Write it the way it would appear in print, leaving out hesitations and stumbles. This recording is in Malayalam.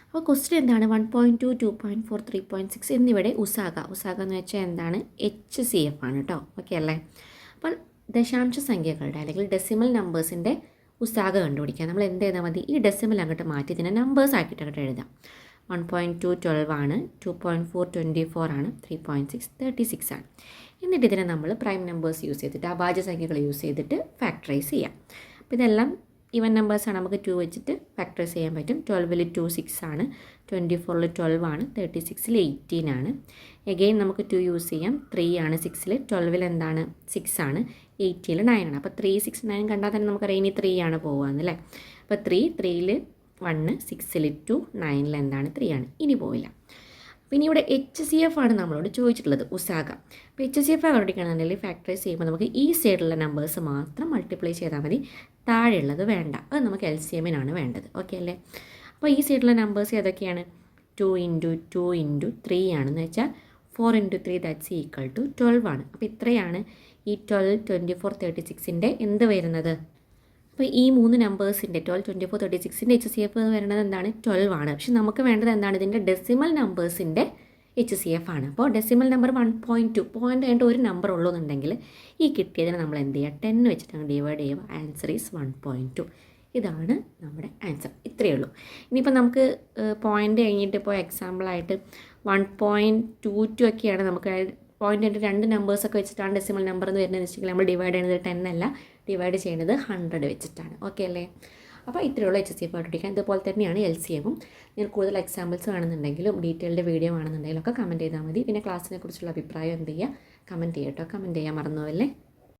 അപ്പോൾ ക്വസ്റ്റ്യൻ എന്താണ് 1.2, 2.4, 3.6 എന്നിവിടെ ഉസാഗ എന്ന് വെച്ചാൽ എന്താണ് HCF ആണ് കേട്ടോ. ഓക്കെ അല്ലേ? അപ്പോൾ ദശാംശ സംഖ്യകളുടെ അല്ലെങ്കിൽ ഡെസിമൽ നമ്പേഴ്സിൻ്റെ ഉസാഗ കണ്ടുപിടിക്കാൻ നമ്മൾ എന്ത് ചെയ്താൽ മതി, ഈ ഡെസിമൽ അങ്ങോട്ട് മാറ്റി ഇതിനെ നമ്പേഴ്സ് ആക്കിയിട്ട് അങ്ങോട്ട് എഴുതാം. 1.2 12 ആണ്, 2.4 24 ആണ്, 3.6 36 ആണ്. എന്നിട്ട് ഇതിനെ നമ്മൾ പ്രൈം നമ്പേഴ്സ് യൂസ് ചെയ്തിട്ട് അഭാജ്യ സംഖ്യകൾ യൂസ് ചെയ്തിട്ട് ഫാക്ടറൈസ് ചെയ്യാം. അപ്പോൾ ഇതെല്ലാം ഈവൻ നമ്പേഴ്സാണ്, നമുക്ക് 2 വെച്ചിട്ട് ഫാക്ടറൈസ് ചെയ്യാൻ പറ്റും. 12ൽ 2 6 ആണ്, 24ൽ 12 ആണ്, 36ൽ 18 ആണ്. എഗെയിൻ നമുക്ക് 2 യൂസ് ചെയ്യാം. 3 ആണ് 6ൽ, 12ൽ എന്താണ് 6 ആണ്, 18ൽ 9 ആണ്. അപ്പോൾ 3 6 9 കണ്ടാൽ തന്നെ നമുക്കറിയാം ഇനി 3 ആണ് പോകുകയെന്നല്ലേ. അപ്പോൾ 3ൽ 1, 6ൽ 2, 9ൽ എന്താണ് 3 ആണ്, ഇനി പോവില്ല. പിന്നെ ഇവിടെ HCF ആണ് നമ്മളോട് ചോദിച്ചിട്ടുള്ളത്, ഉസാഗ. അപ്പോൾ HCF കണ്ടുപിടിക്കണമെന്നുണ്ടെങ്കിൽ ഫാക്ടറൈസ് ചെയ്യുമ്പോൾ നമുക്ക് ഈ സൈഡിലുള്ള നമ്പേഴ്സ് മാത്രം മൾട്ടിപ്ലൈ ചെയ്താൽ മതി, താഴെയുള്ളത് വേണ്ട. അത് നമുക്ക് LCMനാണ് വേണ്ടത്. ഓക്കെ അല്ലേ? അപ്പോൾ ഈ സൈഡിലുള്ള നമ്പേഴ്സ് ഏതൊക്കെയാണ്? 2 × 2 × 3 ആണെന്ന് വെച്ചാൽ 4 × 3 ദാറ്റ്സ് ഈക്വൽ ടു 12 ആണ്. അപ്പോൾ ഇത്രയാണ് ഈ 12, 24, 36ൻ്റെ എന്ത് വരുന്നത്. അപ്പോൾ ഈ 3 നമ്പേഴ്സിൻ്റെ 12, 24, 36ൻ്റെ HCF വരുന്നത് എന്താണ്? 12 ആണ്. പക്ഷെ നമുക്ക് വേണ്ടത് എന്താണ്? ഇതിൻ്റെ ഡെസിമൽ നമ്പേഴ്സിൻ്റെ HCF ആണ്. അപ്പോൾ ഡെസിമൽ നമ്പർ 1.2 പോയിൻ്റ് ആയിട്ട് ഒരു നമ്പർ ഉള്ളൂന്നുണ്ടെങ്കിൽ ഈ കിട്ടിയതിനെ നമ്മൾ എന്ത് ചെയ്യുക, 10 വെച്ചിട്ട് അങ്ങ് ഡിവൈഡ് ചെയ്യുക. Answer is 1.2. ഇതാണ് നമ്മുടെ ആൻസർ. ഇത്രയേ ഉള്ളൂ. ഇനിയിപ്പോൾ നമുക്ക് പോയിൻ്റ് കഴിഞ്ഞിട്ട് ഇപ്പോൾ എക്സാമ്പിളായിട്ട് 1.22 ഒക്കെയാണ് നമുക്ക് പോയിൻ്റ് ആയിട്ട് 2 നമ്പേഴ്സൊക്കെ വെച്ചിട്ടാണ് ഡെസിമൽ നമ്പർ എന്ന് വരുന്നത് വെച്ചിട്ടുണ്ടെങ്കിൽ നമ്മൾ ഡിവൈഡ് ചെയ്യുന്നത് 10 അല്ല, ഡിവൈഡ് ചെയ്യുന്നത് 100 വെച്ചിട്ടാണ്. ഓക്കെ അല്ലേ? അപ്പോൾ ഇത്രയുള്ള HCF കണ്ടുപിടിക്കാൻ. ഇതുപോലെ തന്നെയാണ് LCMും. ഞാൻ കൂടുതൽ എക്സാമ്പിൾസ് വേണമെന്നുണ്ടെങ്കിലും ഡീറ്റെയിൽഡ് വീഡിയോ വേണമെന്നുണ്ടെങ്കിലും ഒക്കെ കമൻറ്റ് ചെയ്താൽ മതി. പിന്നെ ക്ലാസ്സിനെ കുറിച്ചുള്ള അഭിപ്രായം എന്ത് ചെയ്യുക, കമൻറ്റ് ചെയ്യട്ടോ. കമൻറ്റ് ചെയ്യാൻ മറന്നുപോകല്ലേ.